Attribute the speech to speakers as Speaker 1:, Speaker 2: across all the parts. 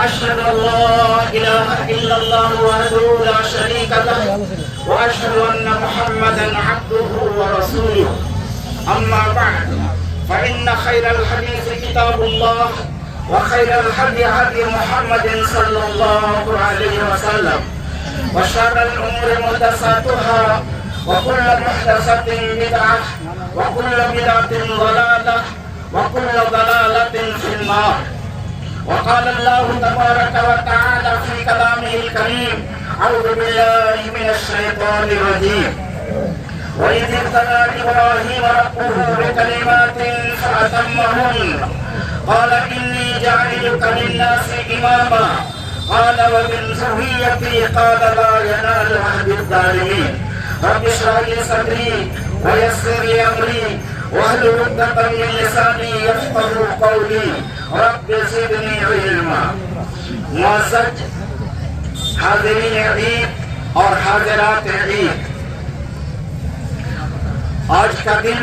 Speaker 1: وأشهد أن لا إله إلا الله وحده لا شريك له وأشهد أن محمدا عبده ورسوله أما بعد فإن خير الحديث كتاب الله وخير الهدي هدي محمد صلى الله عليه وسلم وشر الأمور محدثاتها وكل محدثة بدعة وكل بدعة ضلالة وكل ضلالة في النار. وقال الله تبارك وتعالى في كلامه الكريم: أعوذ بالله من الشيطان الرجيم. وإذ ابتلى إبراهيم ربه بكلمات فأتمهن قال إني جاعلك للناس إماما قال ومن ذريتي قال لا ينال عهد الظالمين. رب اشرح لي صدري ويسر لي أمري واحلل عقدة من لساني يفقهوا قولي رب زدني علما. معزز حاضرین عید اور حاضرات عید، آج کا دن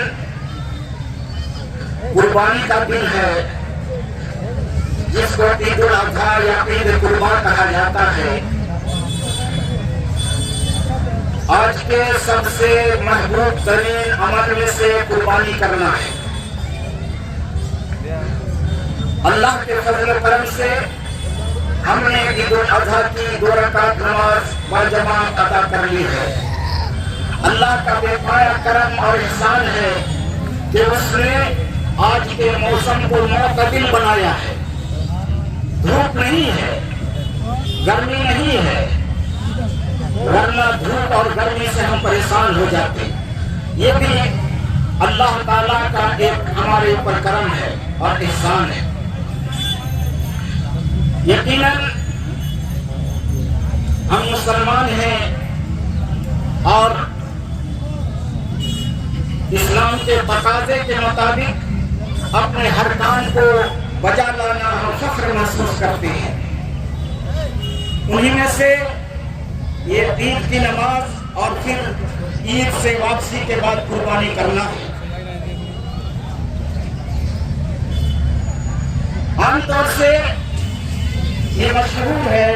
Speaker 1: قربانی کا دن ہے، جس کو عید الاضحیٰ یا عید قربان کہا جاتا ہے۔ آج کے سب سے محبوب ترین عمل میں سے قربانی کرنا ہے۔ اللہ کے فضل و کرم سے ہم نے عید الاضحیٰ کی 2 رکعت نماز باجماعت ادا کر لی ہے۔ اللہ کا بے پایا کرم اور احسان ہے کہ اس نے آج کے موسم کو معتدل بنایا ہے۔ دھوپ نہیں ہے، گرمی نہیں ہے، ورنہ دھوپ اور گرمی سے ہم پریشان ہو جاتے۔ یہ بھی اللہ تعالیٰ کا ایک ہمارے اوپر کرم ہے اور احسان ہے۔ یقیناً ہم مسلمان ہیں اور اسلام کے تقاضے کے مطابق اپنے ہر کام کو بجا لانا ہم فخر محسوس کرتے ہیں۔ انہی میں سے یہ عید کی نماز اور پھر عید سے واپسی کے بعد قربانی کرنا ہے۔ عام طور سے یہ مشہور ہے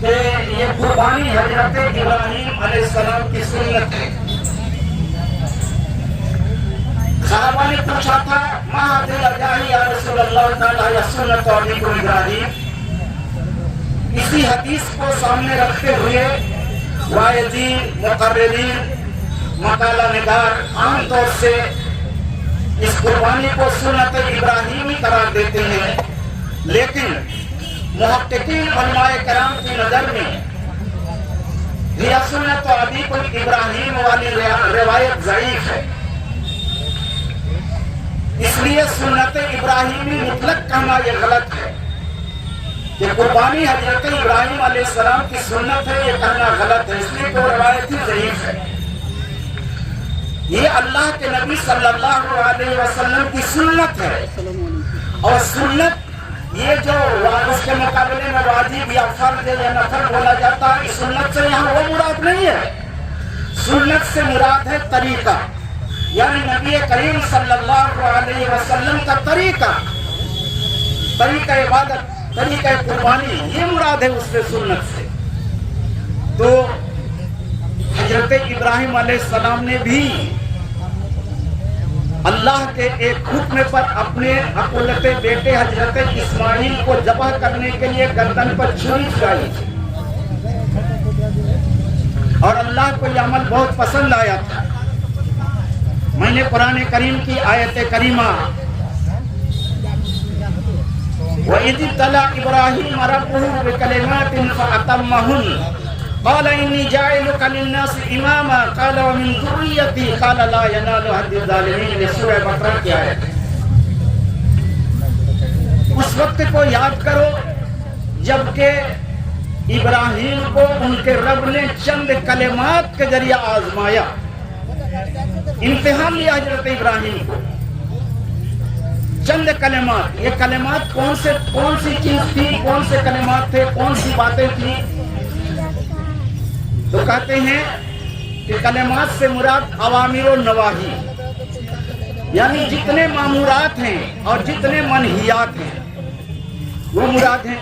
Speaker 1: کہ یہ قربانی حضرت ابراہیم علیہ السلام کی سنت ہے۔ صحابہ نے پوچھا تھا: ما هذه الأجاهي یا رسول اللہ تعالیٰ یا سنت اور ذکر ابراہیم۔ اسی حدیث کو سامنے رکھتے ہوئے وائزین، مقررین، مقالہ نگار عام طور سے اس قربانی کو سنت ابراہیمی قرار دیتے ہیں، لیکن محققین علماء کرام کی نظر میں یہ سنت ابیکم ابراہیم والی روایت ضعیف ہے۔ اس لیے سنت ابراہیمی مطلق کہنا یہ غلط ہے کہ قربانی حضرت ابراہیم علیہ السلام کی سنت ہے، یہ کہنا غلط ہے، اس لیے وہ روایت ہی ضعیف ہے۔ یہ اللہ کے نبی صلی اللہ علیہ وسلم کی سنت ہے، اور سنت یہ جو اس کے مقابلے میں واجب یا فرض یا نفل بولا جاتا ہے، اس سنت سے یہاں وہ مراد نہیں ہے۔ سنت سے مراد ہے طریقہ، یعنی نبی کریم صلی اللہ علیہ وسلم کا طریقہ عبادت، طریقہ قربانی، یہ مراد ہے اس سے سنت سے۔ تو حضرت ابراہیم علیہ السلام نے بھی اللہ کے ایک حکم پر اپنے اقولتے بیٹے حضرت اسماعیل کو ذبح کرنے کے لیے گردن پر چھری چلائی تھی، اور اللہ کو یہ عمل بہت پسند آیا تھا۔ میں نے قرآن کریم کی آیت کریمہ وَإِذِ ابْتَلَىٰ إِبْرَاهِيمَ رَبُّهُ بِكَلِمَاتٍ فَأَتَمَّهُنَّ قال إني جاعلك للناس إماما قال ومن ذريتي قال لا ينال عهد الظالمين۔ یہ سورہ بقرہ کی آیت ہے۔ اس وقت کو یاد کرو جبکہ ابراہیم کو ان کے رب نے چند کلمات کے ذریعہ آزمایا، امتحان لیا حضرت ابراہیم کو۔ چند کلمات، یہ کلمات کون سی چیز تھی، کون سے کلمات تھے، کون سی باتیں تھیں؟ تو کہتے ہیں کہ کلمات سے مراد اوامر و نواہی، یعنی جتنے مامورات ہیں اور جتنے منہیات ہیں وہ مراد ہیں۔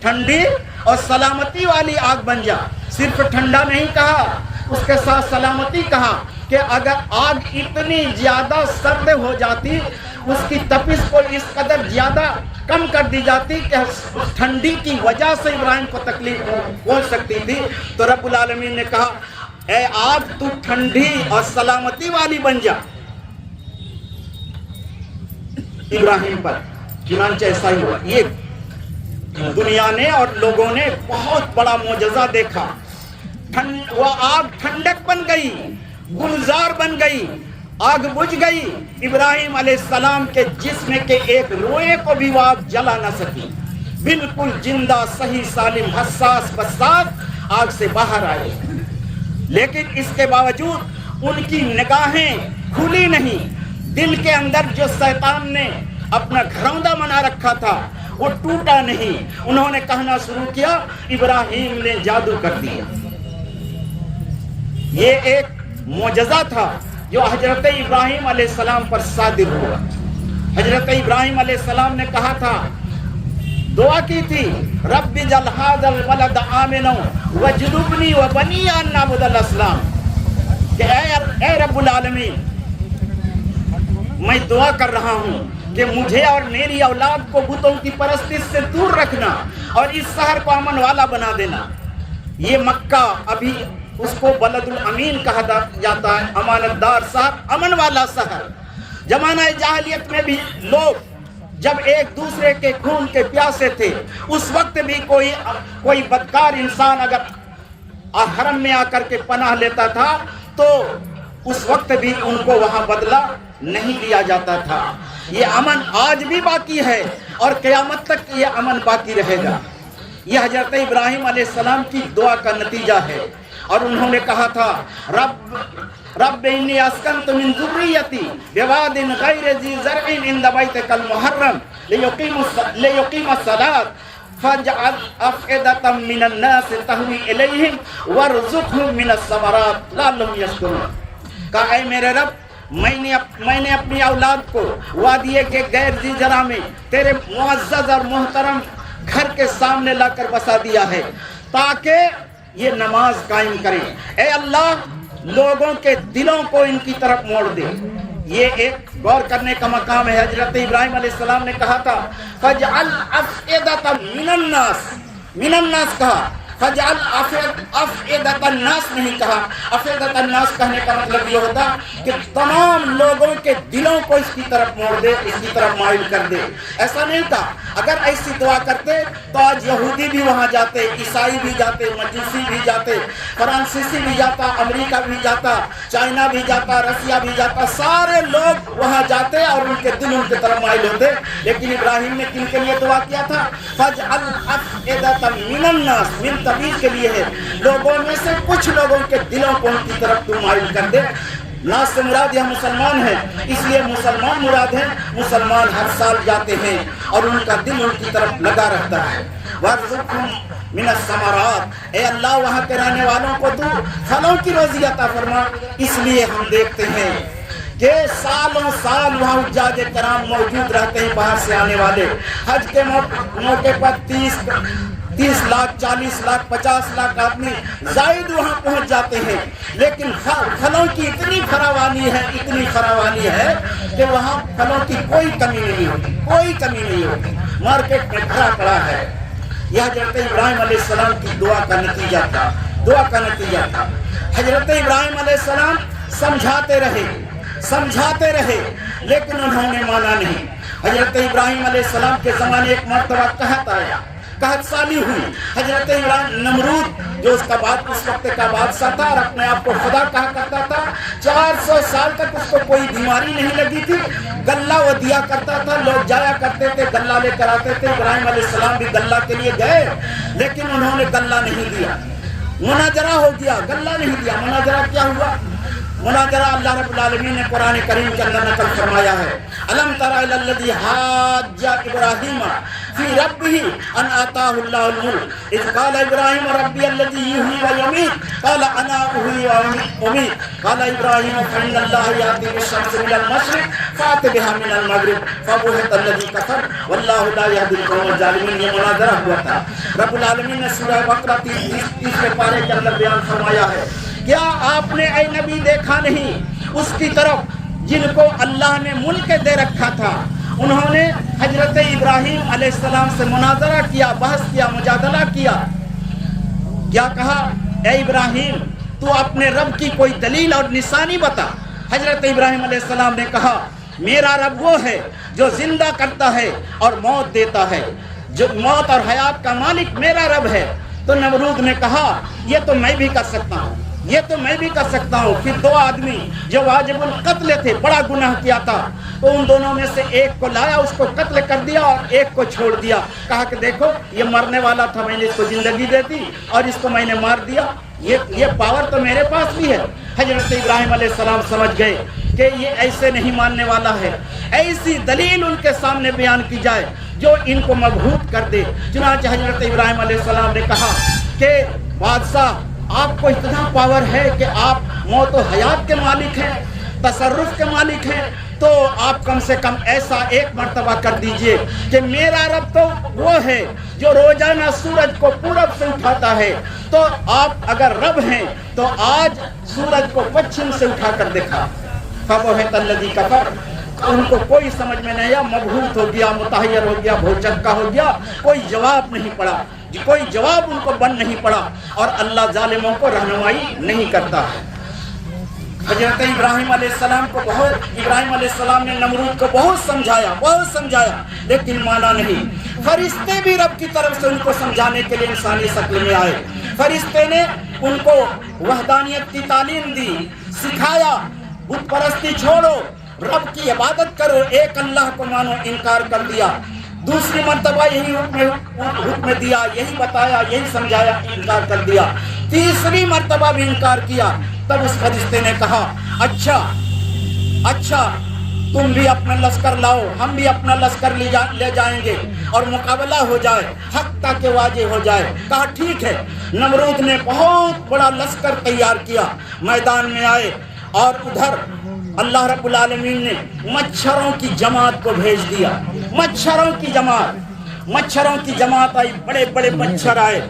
Speaker 1: ٹھنڈی اور سلامتی والی آگ بن جا. صرف ٹھنڈا نہیں کہا، اس کے ساتھ سلامتی کہا کہ اگر آگ اتنی زیادہ سرد ہو جاتی، اس کی تپش کو اس قدر زیادہ کم کر دی جاتی کہ ٹھنڈی کی وجہ سے ابراہیم کو تکلیف پہنچ سکتی تھی، تو رب العالمین نے کہا اے آگ تو ٹھنڈی اور سلامتی والی بن جا ابراہیم پر. چنانچہ ایسا ہی ہوا. یہ دنیا نے اور لوگوں نے بہت بڑا معجزہ دیکھا. وہ آگ ٹھنڈک بن گئی، گلزار بن گئی، آگ بجھ گئی. ابراہیم علیہ السلام کے جسم کے ایک روئے کو بھی وہ آگ جلا نہ سکی. بالکل زندہ صحیح سالم حساس بساس آگ سے باہر آئے. لیکن اس کے باوجود ان کی نگاہیں کھلی نہیں. دل کے اندر جو شیطان نے اپنا گھروندہ بنا رکھا تھا وہ ٹوٹا نہیں. انہوں نے کہنا شروع کیا ابراہیم نے جادو کر دیا. یہ ایک معجزہ تھا جو حضرت ابراہیم علیہ السلام پر صادر ہوا. حضرت ابراہیم علیہ السلام نے کہا تھا، دعا کی تھی، رب اجعل ھذا البلد آمنا واجنبنی وبنی ان نعبد الاصنام، کہ اے رب العالمین، میں دعا کر رہا ہوں کہ مجھے اور میری اولاد کو بتوں کی پرستش سے دور رکھنا اور اس شہر کو امن والا بنا دینا. یہ مکہ ابھی اس کو بلد الامین کہا جاتا ہے، امانت دار شہر، امن والا شہر. زمانہ جاہلیت میں بھی لوگ جب ایک دوسرے کے خون کے پیاسے تھے، اس وقت بھی کوئی بدکار انسان اگر حرم میں آ کر کے پناہ لیتا تھا تو اس وقت بھی ان کو وہاں بدلہ نہیں دیا جاتا تھا. یہ امن آج بھی باقی ہے اور قیامت تک یہ امن باقی رہے گا. یہ حضرت ابراہیم علیہ السلام کی دعا کا نتیجہ ہے. اور انہوں نے کہا تھا، رب انی اسکنت من ذریتی بواد غیر ذی زرع عند بیتک المحرم لیقیموا الصلاۃ فاجعل افئدة من الناس تهوی الیہم وارزقهم من الثمرات لعلهم یشکرون. کہا اے میرے رب، میں نے اپنی اولاد کو وادی کے غیر ذی زرع میں تیرے معزز اور محترم گھر کے سامنے لا کر بسا دیا ہے تاکہ یہ نماز قائم کریں. اے اللہ، لوگوں کے دلوں کو ان کی طرف موڑ دے. یہ ایک غور کرنے کا مقام ہے. حضرت ابراہیم علیہ السلام نے کہا تھا فَجْعَلْ أَفْئِدَةً مِّنَ النَّاسِ کہا، فَجْعَلْ أَفْئِدَةَ النَّاسِ نہیں کہا. أَفْئِدَةَ النَّاسِ کہنے کا مطلب یہ ہوتا کہ تمام لوگوں کے دلوں کو اس کی طرف موڑ دے، اس کی طرف مائل کر دے. ایسا نہیں تھا. اگر ایسی دعا کرتے تو آج یہودی بھی وہاں جاتے، عیسائی بھی جاتے، مجوسی بھی جاتے، فرانسیسی بھی جاتا، امریکہ بھی جاتا، چائنا بھی جاتا، رسیا بھی جاتا، سارے لوگ وہاں جاتے اور ان کے دل ان کی طرف مائل ہوتے. لیکن ابراہیم نے کن کے لیے دعا کیا تھا؟ فَجْعَلْ أَفْئِدَةً مِّنَ النَّاسِ، من تبیز کے لیے ہے، لوگوں میں سے کچھ لوگوں کے دلوں کو ان کی طرف تو مائل کر دے. ناس سے مراد یہاں مسلمان ہیں، اس لیے مسلمان مراد ہیں. مسلمان ہر سال جاتے ہیں اور ان کا دل ان کی طرف لگا رہتا ہے. وَارْزُقْهُم مِّنَ الثَّمَرَاتِ، اے اللہ وہاں کے رہنے والوں کو تو پھلوں کی روزی عطا فرما. اس لیے ہم دیکھتے ہیں کہ سالوں سال وہاں حجاج کرام موجود رہتے ہیں، باہر سے آنے والے. حج کے موقع پر 30 لاکھ 40 لاکھ 50 لاکھ آدمی زائد وہاں پہنچ جاتے ہیں. لیکن پھلوں کی اتنی فراوانی ہے، اتنی فراوانی ہے کہ وہاں پھلوں کی کوئی کمی نہیں ہوتی، کوئی کمی نہیں ہوتی. مارکیٹ میں بھرا پڑا ہے. یہ حضرت ابراہیم علیہ السلام کی دعا کا نتیجہ تھا. دعا کا نتیجہ تھا. حضرت ابراہیم علیہ السلام سمجھاتے رہے لیکن انہوں نے مانا نہیں. حضرت ابراہیم علیہ السلام کے زمانے ایک مرتبہ قحط آیا، قحط سالی ہوئی. حضرت ابراہیم، نمرود جو اس وقت کا بادشاہ تھا اور اپنے آپ کو خدا کہا کرتا تھا، 400 سال تک اس کو کوئی بیماری نہیں لگی تھی. غلہ وہ دیا کرتا تھا، لوگ جایا کرتے تھے، غلہ لے کر آتے تھے. ابراہیم علیہ السلام بھی غلہ کے لیے گئے لیکن انہوں نے غلہ نہیں دیا. مناظرہ ہو گیا، غلہ نہیں دیا. مناظرہ کیا ہوا؟ مناظرہ اللہ رب العالمین نے قرآن کریم کے اندر نقل فرمایا ہے. الم تر الی الذی حاج ابراہیم في ربه أن آتاه الله الملك إذ قال إبراهيم ربي الذي يحيي ويميت قال أنا أحيي وأميت قال إبراهيم فإن الله يأتي بالشمس من المشرق فأت بها من المغرب فبهت الذي كفر والله لا يهدي القوم الظالمين. یہ مناظرہ ہوا تھا. رب العالمین نے سورہ بقرہ 30 پارے کے اندر بیان فرمایا ہے، کیا آپ نے اے نبی دیکھا نہیں اس کی طرف جن کو اللہ نے ملک دے رکھا تھا؟ انہوں نے حضرت ابراہیم علیہ السلام سے مناظرہ کیا، بحث کیا، مجادلہ کیا. کیا کہا؟ اے ابراہیم تو اپنے رب کی کوئی دلیل اور نشانی بتا. حضرت ابراہیم علیہ السلام نے کہا میرا رب وہ ہے جو زندہ کرتا ہے اور موت دیتا ہے، جو موت اور حیات کا مالک میرا رب ہے. تو نمرود نے کہا یہ تو میں بھی کر سکتا ہوں، یہ تو میں بھی کر سکتا ہوں. پھر دو آدمی جو واجب القتل تھے، بڑا گناہ کیا تھا، تو ان دونوں میں سے ایک کو لایا، اس کو قتل کر دیا اور ایک کو چھوڑ دیا. کہا کہ دیکھو یہ مرنے والا تھا، میں نے اس کو زندگی دے دی اور اس کو میں نے مار دیا. یہ پاور تو میرے پاس بھی ہے. حضرت ابراہیم علیہ السلام سمجھ گئے کہ یہ ایسے نہیں ماننے والا ہے. ایسی دلیل ان کے سامنے بیان کی جائے جو ان کو مبہوت کر دے. چنانچہ حضرت ابراہیم علیہ السلام نے کہا کہ بادشاہ آپ کو اتنا پاور ہے کہ آپ موت و حیات کے مالک ہیں، تصرف کے مالک ہیں، تو آپ کم سے کم ایسا ایک مرتبہ کر دیجئے کہ میرا رب تو وہ ہے جو روزانہ سورج کو پورب سے اٹھاتا ہے، تو آپ اگر رب ہیں تو آج سورج کو پچھم سے اٹھا کر دکھا. فَبُهِتَ الَّذِي كَفَرَ. ان کو کوئی سمجھ میں نہیں آیا، مبہوت ہو گیا، متحیر ہو گیا، بھوچکا ہو گیا. کوئی جواب نہیں پڑا، کوئی جواب ان کو بن نہیں پڑا، اور اللہ ظالموں کو رہنمائی نہیں کرتا. حضرت ابراہیم علیہ السلام نے نمرود کو بہت سمجھایا لیکن مانا نہیں. فرشتے بھی رب کی طرف سے ان کو سمجھانے کے لیے انسانی شکل میں آئے. فرشتے نے ان کو وحدانیت کی تعلیم دی، سکھایا بت پرستی چھوڑو، رب کی عبادت کرو، ایک اللہ کو مانو. انکار کر دیا. دوسری مرتبہ یہی حکم دیا، یہی بتایا، یہی سمجھایا، انکار کر دیا. تیسری مرتبہ بھی انکار کیا. تب اس فرشتے نے کہا اچھا تم بھی اپنا لشکر لاؤ، ہم بھی اپنا لشکر لے جائیں گے اور مقابلہ ہو جائے، حق تک واضح ہو جائے. کہا ٹھیک ہے. نمرود نے بہت بڑا لشکر تیار کیا، میدان میں آئے، اور ادھر اللہ رب العالمین نے مچھروں کی جماعت کو بھیج دیا. مچھروں کی جماعت آئی، بڑے بڑے مچھر آئے،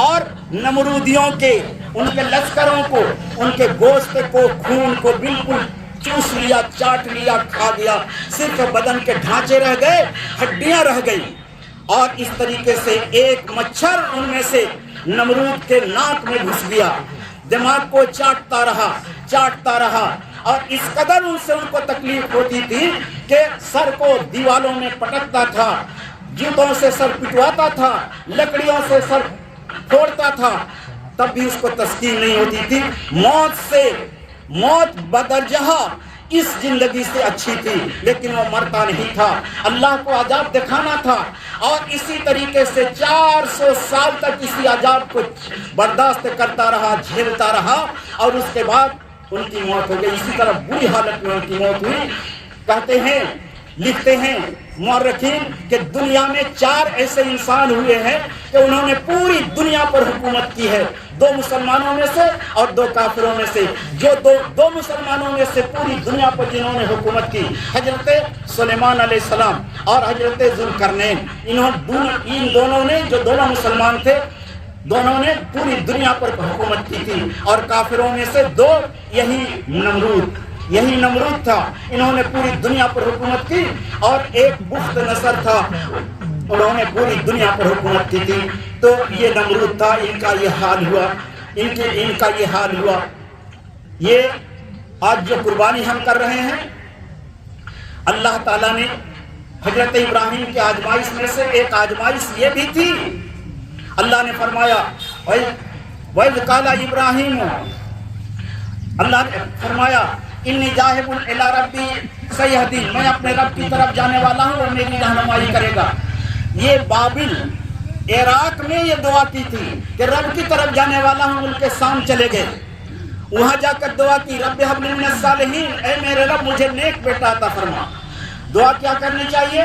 Speaker 1: اور نمرودیوں کے ان کے لشکروں کو، ان کے گوشت کو، خون کو بالکل چوس لیا، چاٹ لیا، کھا گیا. صرف بدن کے ڈھانچے رہ گئے، ہڈیاں رہ گئی. اور اس طریقے سے ایک مچھر ان میں سے نمرود کے ناک میں گھس گیا، دماغ کو چاٹتا رہا. اور اس قدر ان کو تکلیف ہوتی تھی کہ سر کو دیوالوں میں پٹکتا تھا، جوتوں سے سر پٹواتا تھا، لکڑیوں سے سر پھوڑتا تھا، تب بھی اس کو تسکین نہیں ہوتی تھی. موت بدرجہ اس زندگی سے اچھی تھی، لیکن وہ مرتا نہیں تھا، اللہ کو عذاب دکھانا تھا. اور اسی طریقے سے 400 سال تک اسی عذاب کو برداشت کرتا رہا، جھیلتا رہا، اور اس کے بعد ان کی موت ہو گئی. اسی طرح بری حالت میں ان کی موت ہوئی. کہتے ہیں، لکھتے ہیں مورخین کہ دنیا میں 4 ایسے انسان ہوئے ہیں کہ انہوں نے پوری دنیا پر حکومت کی ہے، 2 مسلمانوں میں سے اور 2 کافروں میں سے. جو دو مسلمانوں میں سے پوری دنیا پر جنہوں نے حکومت کی، حضرت سلیمان علیہ السلام اور حضرت ذوالقرنین. ان دونوں نے، جو دونوں مسلمان تھے، دونوں نے پوری دنیا پر حکومت کی تھی. اور کافروں میں سے 2 یہی نمرود تھا، انہوں نے پوری دنیا پر حکومت کی. اور ایک بخت نصر تھا، انہوں نے پوری دنیا پر حکومت کی تھی. تو یہ نمرود تھا، ان کا یہ حال ہوا. یہ آج جو قربانی ہم کر رہے ہیں، اللہ تعالیٰ نے حضرت ابراہیم کی آزمائش میں سے ایک آزمائش یہ بھی تھی. اللہ نے فرمایا وَإِذْ قَالَ إِبْرَاهِيمُ، اللہ نے فرمایا اِنِّي ذَاهِبٌ إِلَىٰ رَبِّي سَيَهْدِينِ، میں اپنے رب کی طرف جانے والا ہوں اور میری رہنمائی کرے گا. یہ بابل عراق میں یہ دعا کی تھی کہ رب کی طرف جانے والا ہوں، ان کے سام چلے گئے. وہاں جا کر دعا کی رب هب لي من الصالحين، اے میرے رب مجھے نیک بیٹا عطا فرما. دعا کیا کرنی چاہیے؟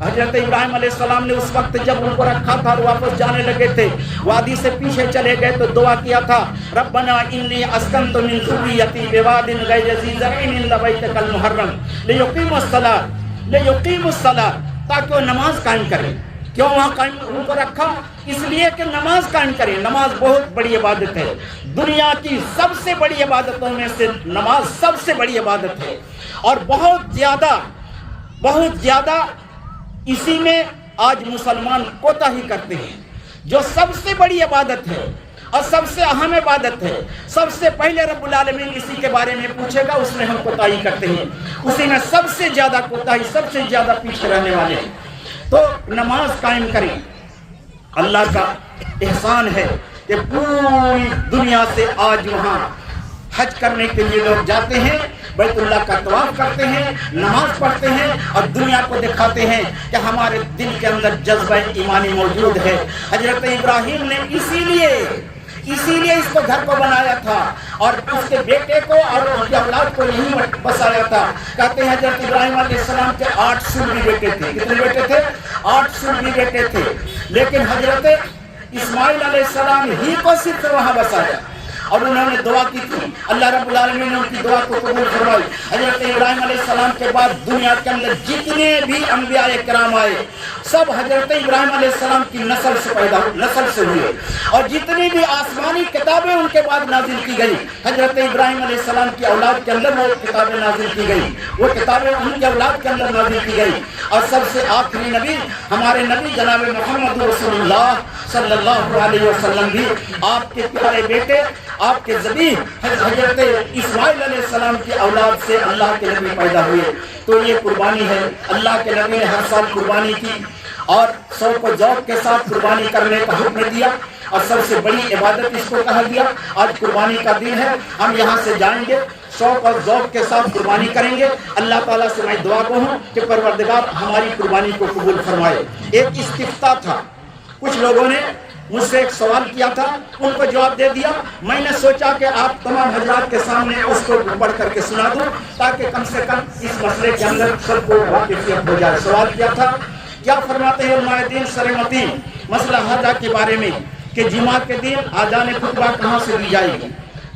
Speaker 1: حضرت ابراہیم علیہ السلام نے اس وقت جب ان کو رکھا تھا اور واپس جانے لگے تھے، وادی سے پیچھے چلے گئے تو دعا کیا تھا، ربنا انی اسکنت من ذریتی بواد غیر ذی زرع عند بیتک المحرم لیقیموا الصلاۃ، تاکہ وہ نماز قائم کریں۔ کیوں وہاں قائم ان کو رکھا؟ اس لیے کہ نماز قائم کریں۔ نماز بہت بڑی عبادت ہے، دنیا کی سب سے بڑی عبادتوں میں سے نماز سب سے بڑی عبادت ہے، اور بہت زیادہ اسی میں آج مسلمان کوتاہی کرتے ہیں۔ جو سب سے بڑی عبادت ہے اور سب سے اہم عبادت ہے، سب سے پہلے رب العالمین اسی کے بارے میں پوچھے گا، اس میں ہم کوتاہی کرتے ہیں، اسی میں سب سے زیادہ کوتاہی، سب سے زیادہ پیچھے رہنے والے ہیں۔ تو نماز قائم کریں۔ اللہ کا احسان ہے کہ پوری دنیا سے آج وہاں حج کرنے کے لیے لوگ جاتے ہیں، بیت اللہ کا طواف کرتے ہیں، نماز پڑھتے ہیں، اور دنیا کو دکھاتے ہیں کہ ہمارے دل کے اندر جذبہ ایمانی موجود ہے۔ حضرت ابراہیم نے اسی لیے اس کو گھر کو بنایا تھا، اور اس کے بیٹے کو اور اس کی اولاد کو یہیں بسایا تھا۔ کہتے ہیں حضرت ابراہیم علیہ السلام کے 8 سنی بیٹے تھے۔ کتنے بیٹے تھے؟ 8 سنی بیٹے تھے، لیکن حضرت اسماعیل علیہ السلام ہی کو صرف وہاں بسایا، اور انہوں نے دعا کی تھی، اللہ رب العالمین نے ان کی دعا کو قبول فرمائی۔ حضرت ابراہیم علیہ السلام کے بعد دنیا کے اندر جتنے بھی انبیاء کرام آئے، سب حضرت ابراہیم علیہ السلام کی نسل سے ہوئے، اور جتنی بھی آسمانی کتابیں ان کے بعد نازل کی گئی، حضرت ابراہیم علیہ السلام کی اولاد کے اندر وہ کتابیں نازل کی گئی، وہ کتابیں ان کی اولاد کے اندر نازل کی گئی۔ اور سب سے آخری نبی ہمارے نبی جناب محمد رسول اللہ صلی اللہ علیہ وسلم بھی آپ کے پیارے بیٹے، آپ کے ذبیح حضرت اسماعیل علیہ السلام کی اولاد سے اللہ کے نبی پیدا ہوئے۔ تو یہ قربانی ہے۔ اللہ کے نبی نے ہر سال قربانی کی، اور شوق و ذوق کے ساتھ قربانی کرنے کا حکم دیا، اور سب سے بڑی عبادت اس کو کہا گیا۔ آج قربانی کا دن ہے، ہم یہاں سے جائیں گے، شوق اور ذوق کے ساتھ قربانی کریں گے۔ اللہ تعالیٰ سے میں دعا کو ہوں کہ پروردگار ہماری قربانی کو قبول فرمائے۔ ایک استفتاء تھا، کچھ لوگوں نے مجھ سے ایک سوال کیا تھا، ان کو جواب دے دیا۔ میں نے سوچا کہ آپ تمام حضرات کے سامنے اس کو پڑھ کر کے سنا دوں، تاکہ کم سے کم اس مسئلے کے اندر سب کو واقفیت ہو جائے۔ سوال کیا تھا، کیا فرماتے ہیں علماء دین سر متین مسئلہ حاجہ کے بارے میں، کہ جمعہ کے دن آذان خطبہ کہاں سے دی جائے گی؟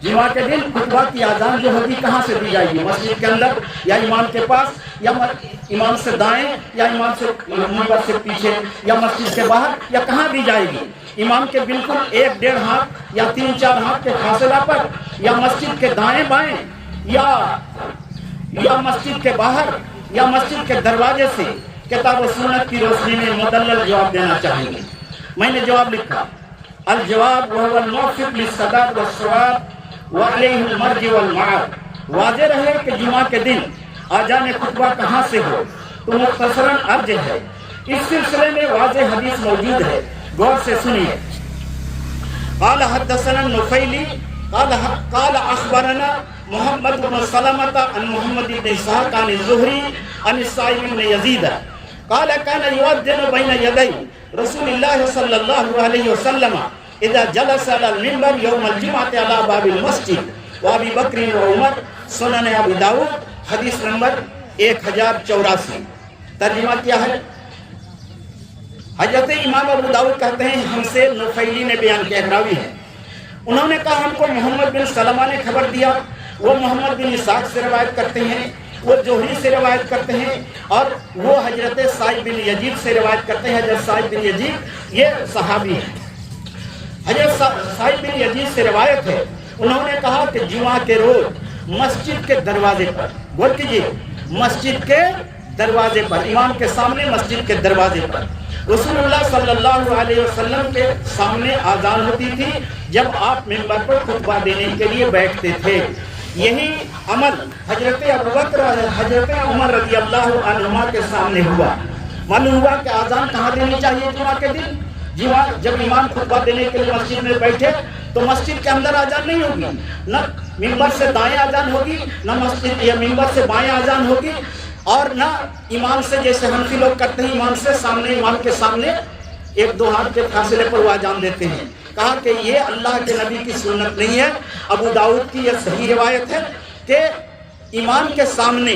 Speaker 1: جمعہ کے دن خطبہ کی آذان جو ہوگی کہاں سے دی جائے گی؟ مسجد کے اندر، یا امام کے پاس، یا امام سے دائیں، یا امام سے منبر سے پیچھے، یا مسجد کے باہر، یا کہاں دی جائے گی؟ امام کے بالکل 1-1.5 ہاتھ یا 3-4 ہاتھ کے فاصلہ پر، یا مسجد کے دائیں بائیں، یا مسجد کے باہر، یا مسجد کے دروازے سے؟ کتاب و سنت کی روشنی میں مدلل جواب دینا چاہیں گے۔ میں نے جواب لکھا، الجواب وهو الموفق للسداد والصواب وعليه المرجع والمعاد۔ واضح رہے کہ جمعہ کے دن آذان خطبہ کہاں سے ہو، تو مختصراً عرض ہے۔ اس سلسلے میں واضح حدیث موجود ہے، غور سے سنیے۔ قال حدثنا النفیلی قال اخبرنا محمد بن سلمۃ عن محمد بن اسحاق عن الزہری عن السائب بن یزید قال كان يؤذن بين يدي رسول الله صلى الله عليه وسلم اذا جلس على المنبر يوم الجمعة على باب المسجد وابي بکر وعمر۔ سنن ابی داؤد حدیث نمبر 1084۔ ترجمہ کیا ہے؟ حضرت امام ابو داؤد کہتے ہیں ہم سے نفیلی نے بیان کیا، راوی ہے، انہوں نے کہا ہم کو محمد بن سلمہ نے خبر دیا، وہ محمد بن اسحاق سے روایت کرتے ہیں، وہ زہری سے روایت کرتے ہیں، اور وہ حضرت سائب بن یزید سے روایت کرتے ہیں۔ حضرت سائب بن یزید یہ صحابی ہیں۔ حضرت سائب بن یزید سے روایت ہے، انہوں نے کہا کہ جمعہ کے روز مسجد کے دروازے پر، غور کیجیے، مسجد کے دروازے پر، امام کے سامنے مسجد کے دروازے پر رسول اللہ صلی اللہ علیہ وسلم کے سامنے آذان ہوتی تھی جب آپ منبر پر خطبہ دینے کے لیے بیٹھتے تھے۔ یہی عمل حضرت ابوبکر اور حضرت عمر رضی اللہ عنہما کے سامنے ہوا۔ معلوم ہوا کہ آذان کہاں دینی چاہیے جمعہ کے دن؟ جمعہ جب امام خطبہ دینے کے لیے مسجد میں بیٹھے تو مسجد کے اندر آذان نہیں ہوگی، نہ منبر سے دائیں آذان ہوگی، نہ مسجد یا منبر سے بائیں آذان ہوگی، اور نہ امام سے، جیسے حنفی لوگ کرتے ہیں، امام سے سامنے، امام کے سامنے 1-2 ہاتھ کے فاصلے پر وہ آذان دیتے ہیں۔ کہا کہ یہ اللہ کے نبی کی سنت نہیں ہے۔ ابو داؤد کی یہ صحیح روایت ہے کہ امام کے سامنے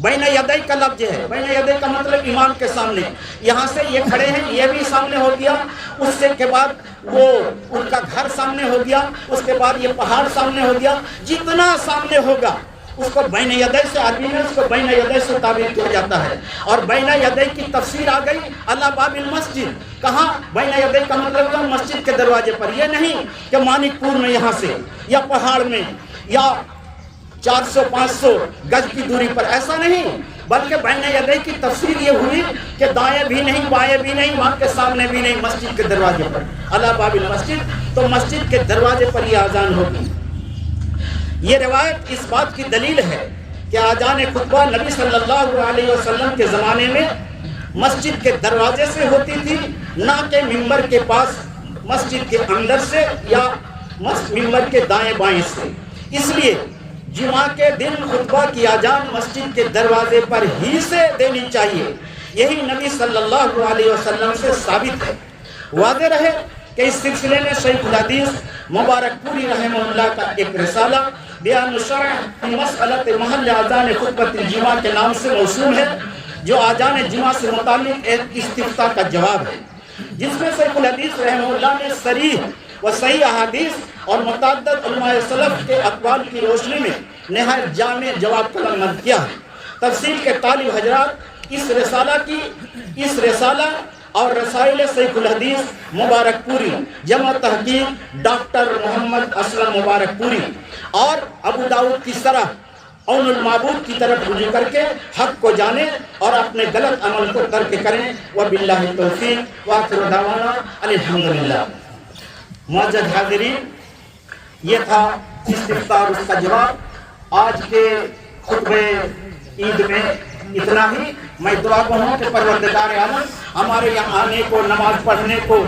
Speaker 1: بین یدئی کا لفظ ہے، بین یدئی کا مطلب امام کے سامنے، یہاں سے یہ کھڑے ہیں یہ بھی سامنے ہو گیا، اس سے کے بعد وہ ان کا گھر سامنے ہو گیا، اس کے بعد یہ پہاڑ سامنے ہو گیا، جتنا سامنے ہوگا اس کو بین یدئی سے، عربی میں اس کو بین یدئی سے تعبیر کیا جاتا ہے۔ اور بین یدئی کی تفسیر آ گئی علی باب المسجد، کہاں بین یدئی کا مطلب ہے مسجد کے دروازے پر، یہ نہیں کہ مانک پور میں یہاں سے یا پہاڑ میں یا 400-500 گز کی دوری پر، ایسا نہیں، بلکہ بین یدئی کی تفسیر یہ ہوئی کہ دائیں بھی نہیں بائیں بھی نہیں، وہاں کے سامنے بھی نہیں، مسجد کے دروازے پر، علی باب المسجد، تو مسجد کے دروازے پر یہ اذان ہوگی۔ یہ روایت اس بات کی دلیل ہے کہ اذان خطبہ نبی صلی اللہ علیہ وسلم کے زمانے میں مسجد کے دروازے سے ہوتی تھی، نہ کہ ممبر کے پاس، مسجد کے اندر سے یا ممبر کے دائیں بائیں سے۔ اس لیے جمعہ کے دن خطبہ کی اذان مسجد کے دروازے پر ہی سے دینی چاہیے، یہی نبی صلی اللہ علیہ وسلم سے ثابت ہے۔ واضح رہے کہ اس سلسلے میں شیخ الحدیث مبارک پوری رحمہ اللہ کا ایک رسالہ بیان شرح مسئلۃ محل اذان خطبۃ الجمعہ کے نام سے موسوم ہے، جو اذان جمعہ سے متعلق ایک استفتاء کا جواب ہے، جس میں شیخ الحدیث رحمہ اللہ نے صریح و صحیح احادیث اور متعدد علماء سلف کے اقوال کی روشنی میں نہایت جامع جواب قلمبند کیا ہے۔ تفسیر کے طالب حضرات اس رسالہ اور رسائل شیخ الحدیث مبارک پوری جمع تحقیق ڈاکٹر محمد اسلم مبارک پوری اور ابو داؤد کی شرح عون المعبود کی طرف رجوع کر کے حق کو جانیں اور اپنے غلط عمل کو ترک کریں۔ وباللہ التوفیق وآخر دعوانا الحمدللہ۔ معزز حاضرین، یہ تھا استفتاء اور اس کا جواب۔ آج کے خطبہ عید میں اتنا ہی۔ میں دعا گو ہوں کہ پروردگار عالم ہمارے یہاں آنے کو، نماز پڑھنے کو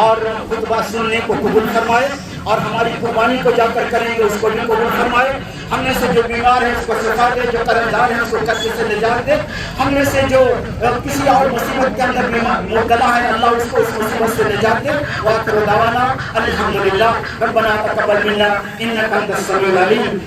Speaker 1: اور خطبہ سننے کو قبول فرمائے، اور ہماری قربانی کو جا کر کریں گے اس کو بھی قبول فرمائے۔ ہم میں سے جو بیمار ہے اس کو شفا دے، جو قرض دار ہے اس کو قرض سے نجات دے، ہم میں سے جو کسی اور مصیبت کے اندر مبتلا ہے اللہ اس کو اس مصیبت سے نجات دے۔ وآخر دعوانا الحمدللہ۔ ربنا تقبل منا انک انت السمیع العلیم۔